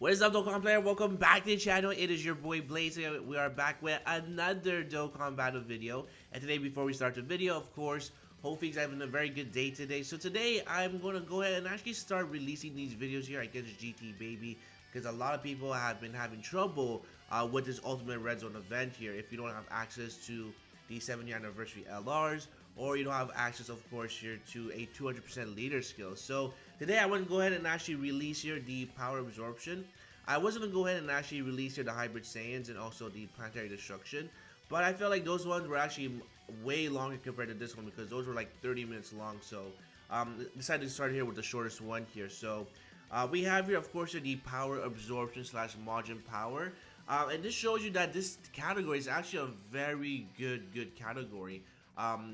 What is up, Dokkan player? Welcome back to the channel. It is your boy Blaze. We are back with another Dokkan battle video. And today, before we start the video, of course, hopefully you're having a very good day today. So today, I'm going to go ahead and actually start releasing these videos here against GT Baby, because a lot of people have been having trouble with this Ultimate Red Zone event here if you don't have access to the 7th anniversary LRs, or you don't have access, of course, here to a 200% leader skill. So today I want to go ahead and actually release here the Power Absorption. I was going to go ahead and actually release here the Hybrid Saiyans and also the Planetary Destruction, but I felt like those ones were actually way longer compared to this one, because those were like 30 minutes long. So decided to start here with the shortest one here. So we have here, of course, the Power Absorption slash Majin Power. And this shows you that this category is actually a very good category,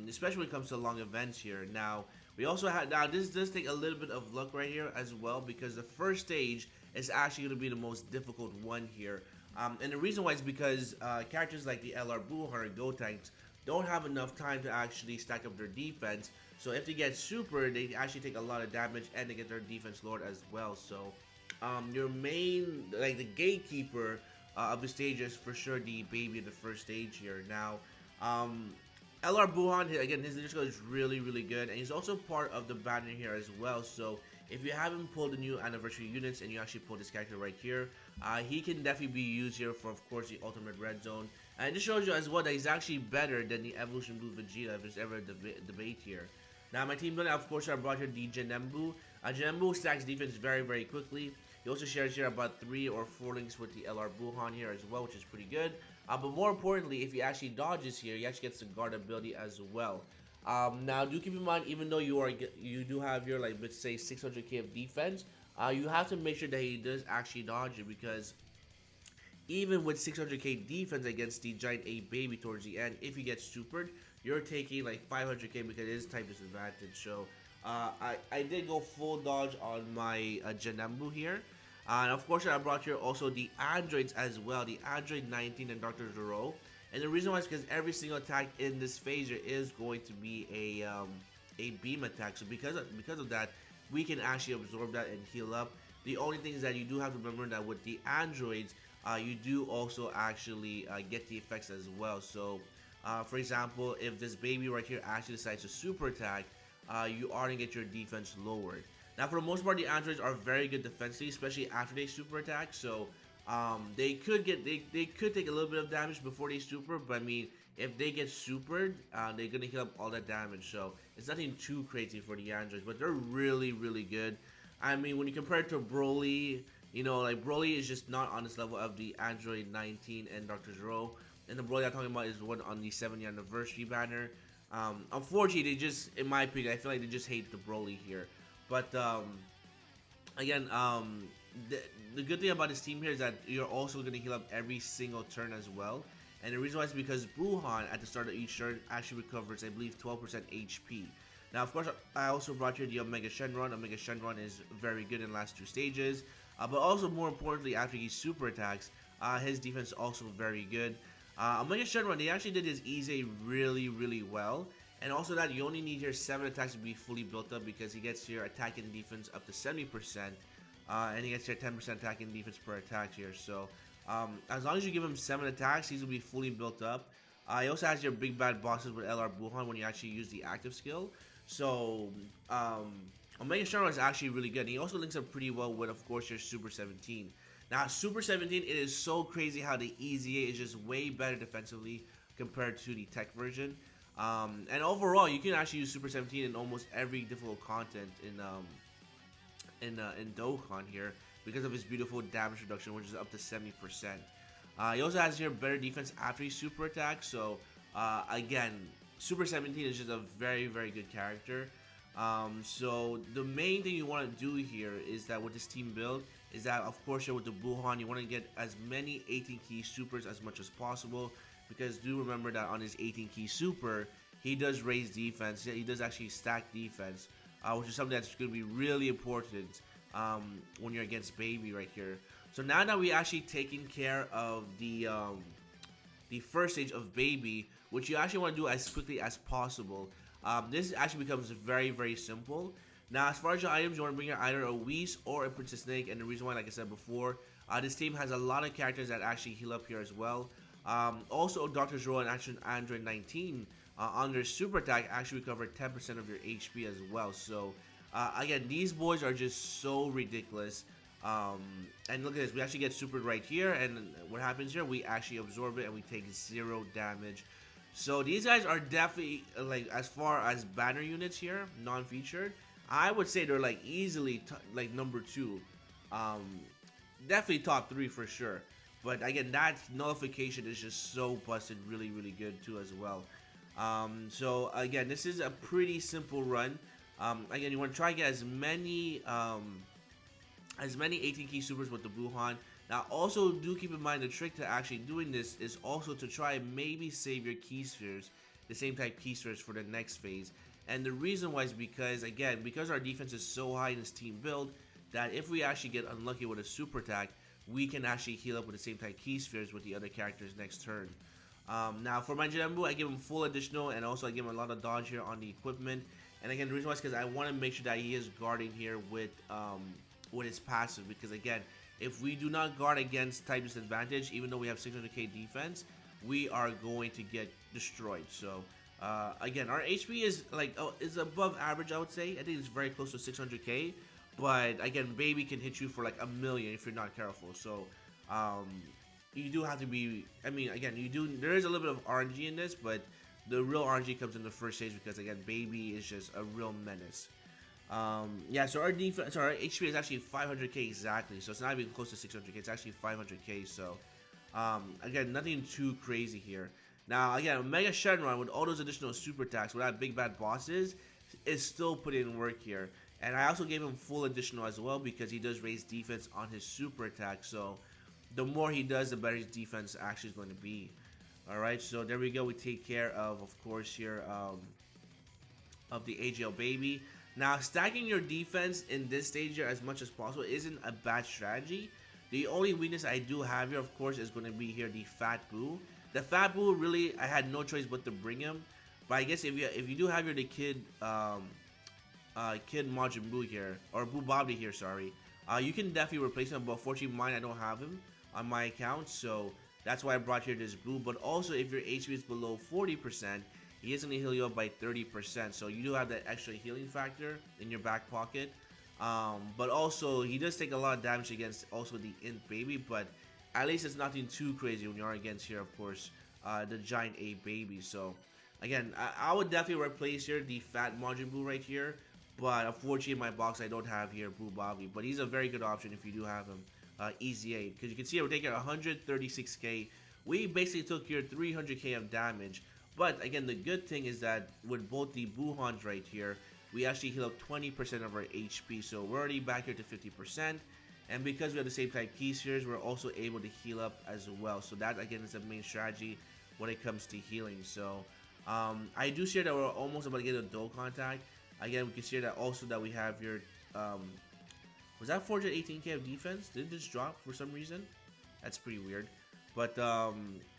especially when it comes to long events here. Now, we also have, now this does take a little bit of luck right here as well, because the first stage is actually going to be the most difficult one here. And the reason why is because characters like the LR Bullhorn or Gotenks don't have enough time to actually stack up their defense. So if they get super, they actually take a lot of damage and they get their defense lowered as well. So your main, like the gatekeeper of the stage is for sure the baby in the first stage here. Now, LR Buhan, again, his leader skill is really good, and he's also part of the banner here as well. So if you haven't pulled the new anniversary units and you actually pull this character right here, he can definitely be used here for, of course, the Ultimate Red Zone. And it just shows you as well that he's actually better than the Evolution Blue Vegeta if there's ever a debate here. Now, my team building, of course, I brought here the Janembu. Janembu stacks defense very quickly. He also shares here about 3 or 4 links with the LR Buhan here as well, which is pretty good. But more importantly, if he actually dodges here, he actually gets the guard ability as well. Now, do keep in mind, even though you do have your, like, let's say 600k of defense, you have to make sure that he does actually dodge it, because even with 600k defense against the Giant A Baby towards the end, if he gets supered, you're taking like 500k because it is type disadvantage. So I did go full dodge on my Janembu here. And of course, I brought here also the androids as well, the Android 19 and Dr. Zero. And the reason why is because every single attack in this phaser is going to be a beam attack. So because of that, we can actually absorb that and heal up. The only thing is that you do have to remember that with the androids, you do also actually get the effects as well. So for example, if this baby right here actually decides to super attack, you are going to get your defense lowered. Now, for the most part, the androids are very good defensively, especially after they super attack. So they could take a little bit of damage before they super, but I mean, if they get supered, they're gonna heal up all that damage. So it's nothing too crazy for the androids, but they're really good. I mean, when you compare it to Broly, you know, like Broly is just not on this level of the Android 19 and Dr. Zero. And the Broly I'm talking about is one on the 7th anniversary banner. Unfortunately, they just, in my opinion, I feel like they just hate the Broly here. But again, the good thing about this team here is that you're also going to heal up every single turn as well. And the reason why is because Buhan at the start of each turn actually recovers, I believe, 12% HP. Now, of course, I also brought here the Omega Shenron. Omega Shenron is very good in the last 2 stages. But also, more importantly, after he super attacks, his defense is also very good. Omega Shenron, they actually did his Easy really well. And also that you only need your 7 attacks to be fully built up, because he gets your attack and defense up to 70%. And he gets your 10% attack and defense per attack here. So as long as you give him 7 attacks, he's going to be fully built up. He also has your big bad bosses with LR Buhan when you actually use the active skill. So Omega Shenron is actually really good. And he also links up pretty well with, of course, your Super 17. Now, Super 17, it is so crazy how the EZA is just way better defensively compared to the tech version. And overall, you can actually use Super 17 in almost every difficult content in Dokkan here, because of his beautiful damage reduction, which is up to 70%. He also has here better defense after he super attacks. So again, Super 17 is just a very good character. So the main thing you want to do here is that with this team build is that, of course, with the Buhan, you want to get as many 18 key supers as much as possible, because do remember that on his 18 key super, he does raise defense. He does actually stack defense, which is something that's going to be really important when you're against Baby right here. So now that we actually taken care of the first stage of Baby, which you actually want to do as quickly as possible, this actually becomes very simple. Now, as far as your items, you want to bring your either a Whis or a Princess Snake, and the reason why, like I said before, This team has a lot of characters that actually heal up here as well. Also, Dr. Zoro and Action Android 19 on their super attack actually recover 10% of your HP as well. So again, these boys are just so ridiculous. And look at this, we actually get supered right here, and what happens here? We actually absorb it and we take 0 damage. So these guys are definitely, like, as far as banner units here, non-featured, I would say they're like easily like number 2. Definitely top 3 for sure. But again, that nullification is just so busted, really, really good too as well. So again, this is a pretty simple run. Again, you want to try and get as many 18 key supers with the Buhan. Now, also do keep in mind the trick to actually doing this is also to try and maybe save your key spheres, the same type key spheres for the next phase. And the reason why is because, again, because our defense is so high in this team build, that if we actually get unlucky with a super attack, we can actually heal up with the same type key spheres with the other characters next turn. Now, for my Jinembu, I give him full additional, and also I give him a lot of dodge here on the equipment. And again, the reason why is because I want to make sure that he is guarding here with his passive, because again, if we do not guard against type disadvantage, even though we have 600k defense, we are going to get destroyed. So again, our HP is like is above average, I would say. I think it's very close to 600k, but again, baby can hit you for like 1,000,000 if you're not careful. So you do have to be, I mean, again, there is a little bit of RNG in this, but the real RNG comes in the first stage, because again, baby is just a real menace. Yeah, so our defense, so our HP is actually 500k exactly, so it's not even close to 600k, it's actually 500k, so again, nothing too crazy here. Now, again, Mega Shenron with all those additional super attacks without big bad bosses is still putting in work here. And I also gave him full additional as well, because he does raise defense on his super attack, so the more he does, the better his defense actually is going to be. Alright, so there we go, we take care of course here, of the AGL baby. Now, stacking your defense in this stage here as much as possible isn't a bad strategy. The only weakness I do have here, of course, is going to be here the Fat Boo. The Fat Boo, really, I had no choice but to bring him. But I guess if you do have here the Kid Majin Buu here, or Boo Bobby here, sorry, you can definitely replace him. But fortunately, mine, I don't have him on my account, so that's why I brought here this Boo. But also, if your HP is below 40%, he is going to heal you up by 30%, so you do have that extra healing factor in your back pocket. But also, he does take a lot of damage against also the Int Baby, but at least it's nothing too crazy when you are against here, of course, the Giant A Baby. So, again, I would definitely replace here the Fat Majin Buu right here, but unfortunately in my box I don't have here Boo Bobby, but he's a very good option if you do have him. Easy 8, because you can see we're taking 136k. We basically took here 300k of damage. But again, the good thing is that with both the Buhans right here, we actually heal up 20% of our HP. So we're already back here to 50%. And because we have the same type key spheres, we're also able to heal up as well. So that, again, is the main strategy when it comes to healing. So I do see that we're almost about to get a Dokkan attack. Again, we can see that also that we have here, was that 418k of defense? Did it just drop for some reason? That's pretty weird. But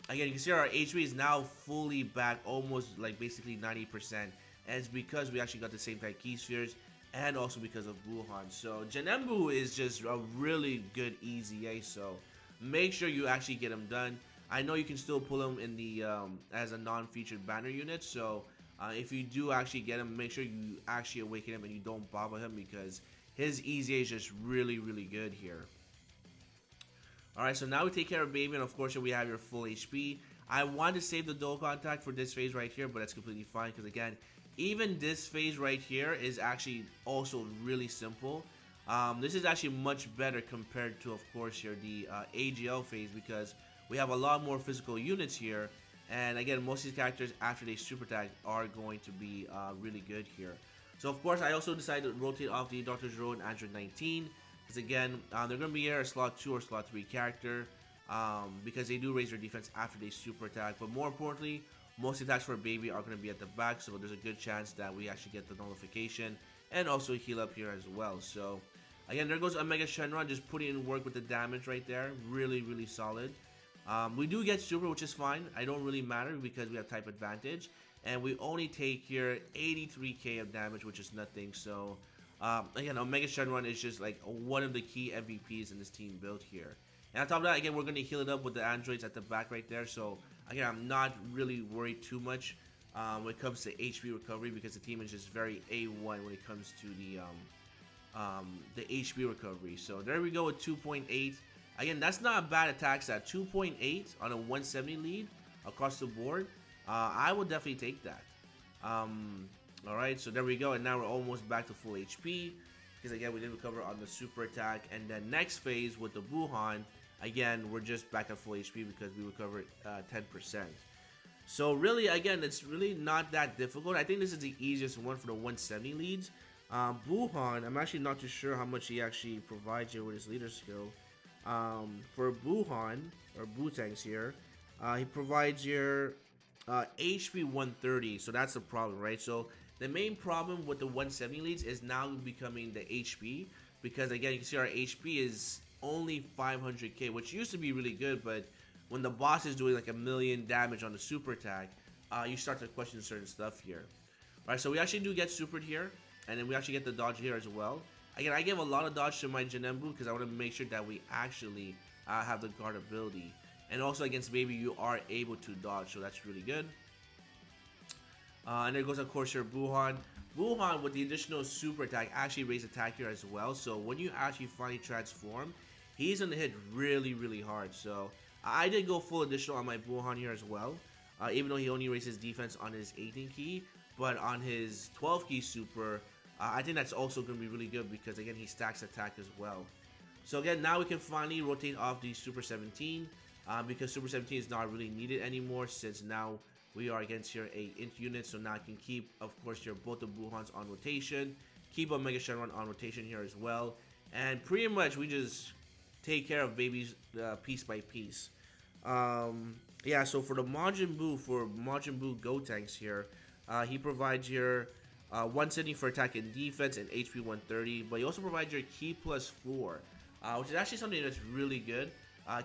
again, you can see our HP is now fully back, almost like basically 90%. And it's because we actually got the same type key spheres, and also because of Buhan. So Jinembu is just a really good easy A, so make sure you actually get him done. I know you can still pull him in the as a non-featured banner unit, so if you do actually get him, make sure you actually awaken him and you don't bobble him, because his easy A is just really, really good here. Alright, so now we take care of baby, and of course we have your full HP. I want to save the Dokkan attack for this phase right here, but that's completely fine, because again, even this phase right here is actually also really simple. This is actually much better compared to, of course, here the AGL phase, because we have a lot more physical units here. And again, most of these characters after they super attack are going to be really good here. So of course, I also decided to rotate off the Dr. Zero and Android 19. Because again, they're going to be here a slot 2 or slot 3 character, because they do raise their defense after they super attack. But more importantly, most attacks for a baby are going to be at the back, so there's a good chance that we actually get the nullification and also heal up here as well. So again, there goes Omega Shenron, just putting in work with the damage right there. Really, really solid. We do get super, which is fine. I don't really matter because we have type advantage. And we only take here 83k of damage, which is nothing. So again, Omega Shenron is just like one of the key MVPs in this team build here. And on top of that, again, we're going to heal it up with the androids at the back right there. So again, I'm not really worried too much when it comes to HP recovery, because the team is just very A1 when it comes to the HP recovery. So there we go with 2.8. Again, that's not a bad attack stat. 2.8 on a 170 lead across the board. I would definitely take that. Alright, so there we go. And now we're almost back to full HP. Because again, we did recover on the super attack. And then next phase with the Buhan, again, we're just back at full HP because we recovered 10%. So really, again, it's really not that difficult. I think this is the easiest one for the 170 leads. Buhan, I'm actually not too sure how much he actually provides you with his leader skill. For Buhan, or Butangs here, he provides your HP 130, so that's the problem, right? So the main problem with the 170 leads is now becoming the HP, because again, you can see our HP is only 500k, which used to be really good, but when the boss is doing like 1,000,000 damage on the super attack, you start to question certain stuff here. Alright, so we actually do get supered here, and then we actually get the dodge here as well. Again, I give a lot of dodge to my Janembu because I want to make sure that we actually have the guard ability. And also against Baby, you are able to dodge, so that's really good. And there goes, of course, your Buhan. Buhan, with the additional super attack, actually raised attack here as well. So when you actually finally transform, he's going to hit really, really hard. So I did go full additional on my Buhan here as well. Even though he only raised his defense on his 18 key. But on his 12 key super, I think that's also going to be really good because, again, he stacks attack as well. So, again, now we can finally rotate off the Super 17 because Super 17 is not really needed anymore since now we are against your a int unit. So now I can keep, of course, your both the Buhans on rotation, keep Omega Shenron on rotation here as well. And pretty much we just take care of babies piece by piece. Yeah, so for the Majin Buu Gotenks here, he provides your 170 for attack and defense and HP 130, but he also provides your Ki plus 4, which is actually something that's really good.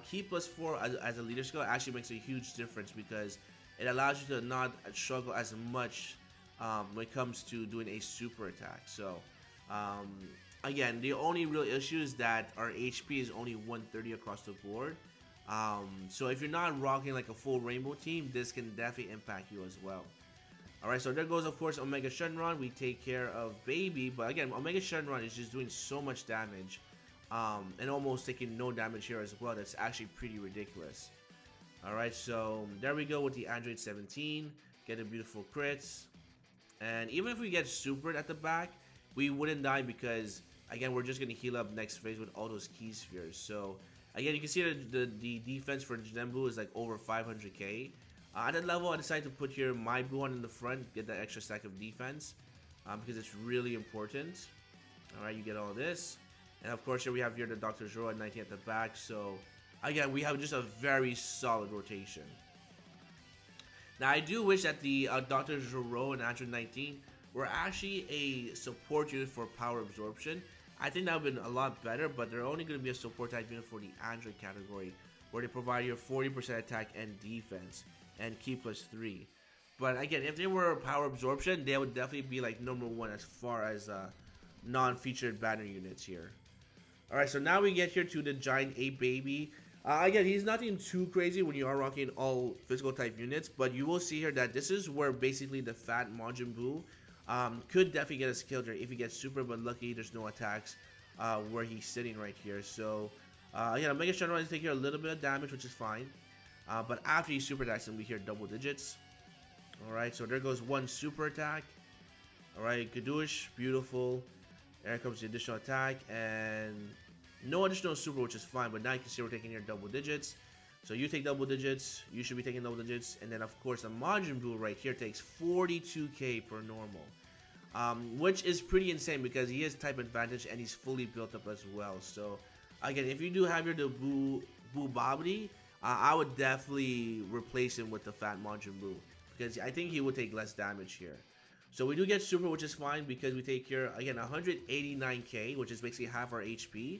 Ki plus 4 as a leader skill actually makes a huge difference because it allows you to not struggle as much when it comes to doing a super attack. So again, the only real issue is that our HP is only 130 across the board. So if you're not rocking like a full rainbow team, this can definitely impact you as well. Alright, so there goes, of course, Omega Shenron. We take care of Baby, but again, Omega Shenron is just doing so much damage, and almost taking no damage here as well. That's actually pretty ridiculous. Alright, so there we go with the Android 17. Get a beautiful crits. And even if we get supered at the back, we wouldn't die because, again, we're just going to heal up next phase with all those key spheres. So, again, you can see the defense for Janembu is like over 500k. At that level, I decided to put here my Buhan in the front, get that extra stack of defense, because it's really important. Alright, you get all this. And of course, here we have here the Dr. Zoro at 19 at the back. So, again, we have just a very solid rotation. Now, I do wish that the Dr. Zoro and Android 19 were actually a support unit for power absorption. I think that would have been a lot better, but they're only going to be a support type unit for the Android category, where they provide you 40% attack and defense and Ki plus 3. But again, if they were power absorption, they would definitely be like #1 as far as non-featured banner units here. Alright, so now we get here to the Giant Ape Baby. Again, he's nothing too crazy when you are rocking all physical type units, but you will see here that this is where basically the fat Majin Buu could definitely get us killed here if he gets super, but luckily there's no attacks where he's sitting right here. So again, Omega Shenron is taking a little bit of damage, which is fine. But after he super attacks him, we hear double digits. Alright, so there goes one super attack. Alright, Gadoosh, beautiful. There comes the additional attack, and no additional super, which is fine, but now you can see we're taking here double digits. So you take double digits, you should be taking double digits, and then of course the Majin Buu right here takes 42k per normal. Which is pretty insane because he has type advantage and he's fully built up as well. So again, if you do have your Buu Babidi, I would definitely replace him with the fat Majin Buu because I think he would take less damage here. So we do get super, which is fine because we take here, again, 189k, which is basically half our HP.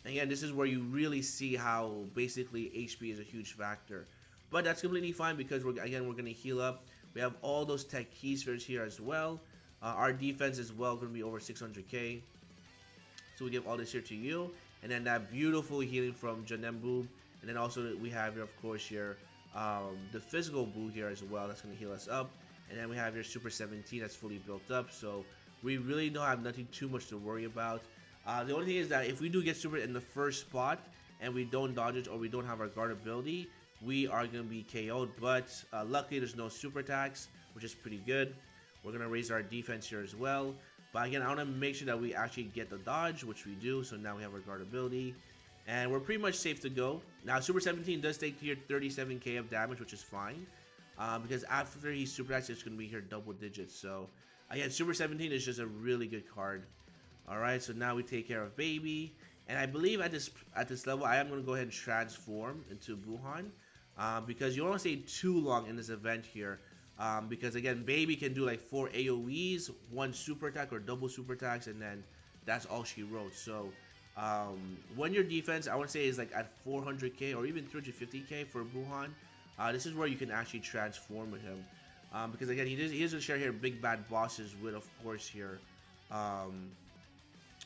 And again, this is where you really see how basically HP is a huge factor. But that's completely fine because, we're going to heal up. We have all those tech key spheres here as well. Our defense as well going to be over 600k. So we give all this here to you. and then that beautiful healing from Janembu, and then also we have here, of course, your the physical Boo here as well. That's going to heal us up, and then we have your Super 17 that's fully built up. So we really don't have nothing too much to worry about. The only thing is that if we do get super in the first spot and we don't dodge it or we don't have our guard ability, we are going to be KO'd. But luckily there's no super attacks, which is pretty good. We're going to raise our defense here as well. But again, I want to make sure that we actually get the dodge, which we do. So now we have our guard ability. And we're pretty much safe to go. Now, Super 17 does take here 37k of damage, which is fine. Because after he super attacks, it's going to be here double digits. So, again, Super 17 is just a really good card. Alright, so now we take care of Baby. And I believe at this level, I am going to go ahead and transform into Buhan. Because you don't want to stay too long in this event here. Because, again, Baby can do like 4 AoEs, 1 super attack or double super attacks, and then that's all she wrote. So, when your defense, I want to say, is like at 400k or even 350k for Buhan, this is where you can actually transform with him. Because again, he doesn't share here big bad bosses with, of course, here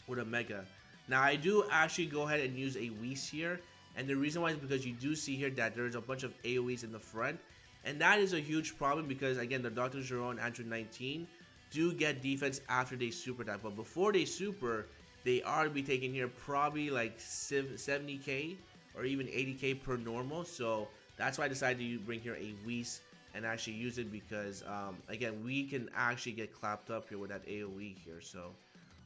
with a Mega. Now, I do actually go ahead and use a Whis here, and the reason why is because you do see here that there's a bunch of AoEs in the front, and that is a huge problem because, again, the Dr. Zero and Android 19 do get defense after they super attack, but before they super, they are to be taking here probably like 70k or even 80k per normal. So that's why I decided to bring here a Whis and actually use it because, again, we can actually get clapped up here with that AoE here. So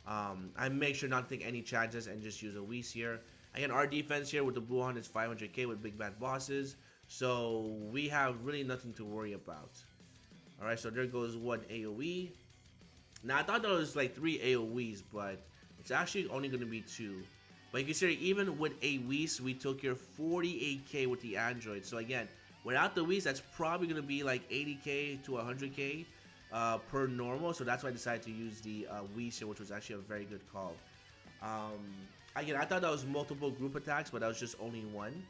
I make sure not to take any chances and just use a Whis here. Again, our defense here with the Buhan is 500k with big bad bosses. So we have really nothing to worry about. Alright, so there goes one AoE. Now, I thought there was like 3 AoEs, but it's actually only going to be 2. But you can see even with a Whis, we took here 48k with the Android. So again, without the Whis, that's probably going to be like 80k to 100k per normal. So that's why I decided to use the Whis here, which was actually a very good call. Again, I thought that was multiple group attacks, but that was just only one.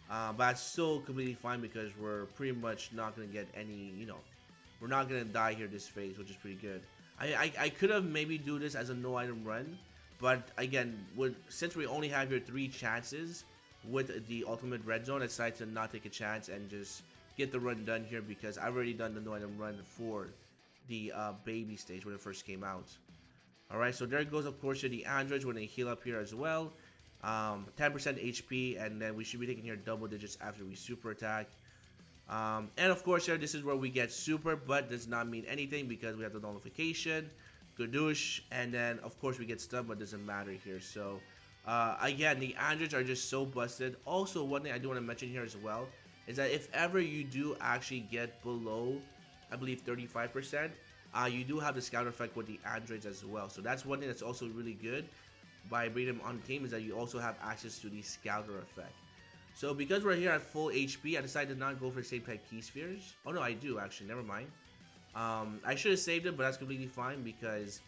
But that's still completely fine because we're pretty much not going to get any, we're not going to die here this phase, which is pretty good. I could have maybe do this as a no item run, but again, since we only have here 3 chances with the ultimate red zone, I decided to not take a chance and just get the run done here because I've already done the no item run for the Baby stage when it first came out. Alright, so there goes, of course, the androids when they heal up here as well. 10% HP, and then we should be taking here double digits after we super attack. And of course here, this is where we get super, but does not mean anything because we have the nullification, Gadoosh, and then of course we get stunned, but doesn't matter here. So again, the androids are just so busted. Also, one thing I do want to mention here as well is that if ever you do actually get below, I believe 35%, you do have the scout effect with the androids as well. So that's one thing that's also really good by bringing them on the team, is that you also have access to the scouter effect. So because we're here at full HP, I decided to not go for the same type key spheres. Oh no, I do actually, never mind. I should have saved it, but that's completely fine because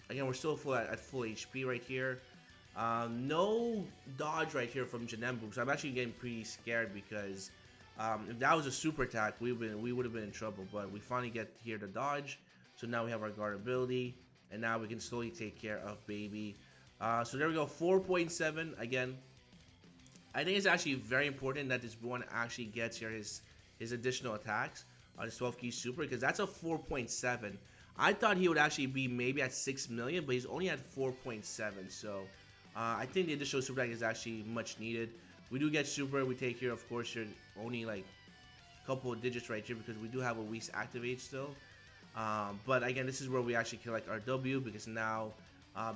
again, we're still at full HP right here. No dodge right here from Janembu, so I'm actually getting pretty scared because if that was a super attack, we would have been in trouble. But we finally get here the dodge, so now we have our guard ability, and now we can slowly take care of Baby. So there we go, 4.7 again. I think it's actually very important that this one actually gets here his additional attacks on his 12 key super, because that's a 4.7. I thought he would actually be maybe at 6 million, but he's only at 4.7. So I think the additional super attack is actually much needed. We do get super. We take here, of course, you're only like a couple of digits right here because we do have a Whis activate still. But again, this is where we actually collect our W, because now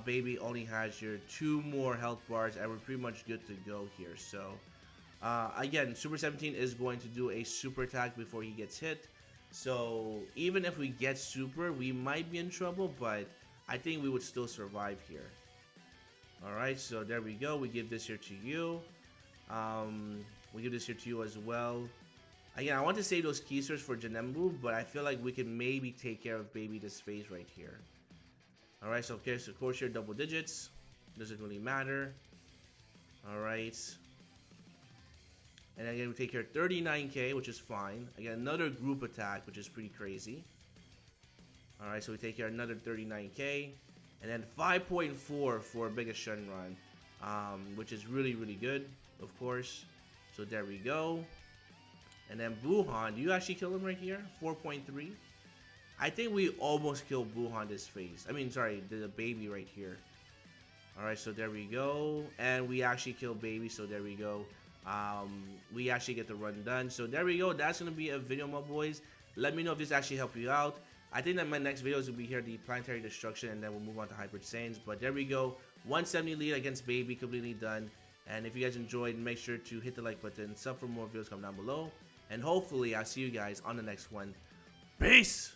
Baby only has your 2 more health bars and we're pretty much good to go here. So again, Super 17 is going to do a super attack before he gets hit. So even if we get super, we might be in trouble, but I think we would still survive here. Alright, so there we go. We give this here to you. We give this here to you as well. Again, I want to save those keysters for Janembu, but I feel like we can maybe take care of Baby this phase right here. Alright, so of course here double digits. Doesn't really matter. Alright. And again, we take here 39k, which is fine. Again, another group attack, which is pretty crazy. Alright, so we take here another 39k. And then 5.4 for biggest Shenron. which is really, really good, of course. So there we go. And then Buhan, do you actually kill him right here? 4.3. I think we almost killed Buhan this phase. I mean, sorry, the baby right here. Alright, so there we go. And we actually killed baby, so there we go. We actually get the run done. So there we go. That's going to be a video, my boys. Let me know if this actually helped you out. I think that my next videos will be here, the planetary destruction, and then we'll move on to Hybrid Saiyans. But there we go. 170 lead against baby, completely done. And if you guys enjoyed, make sure to hit the like button. Sub for more videos, come down below. And hopefully, I'll see you guys on the next one. Peace!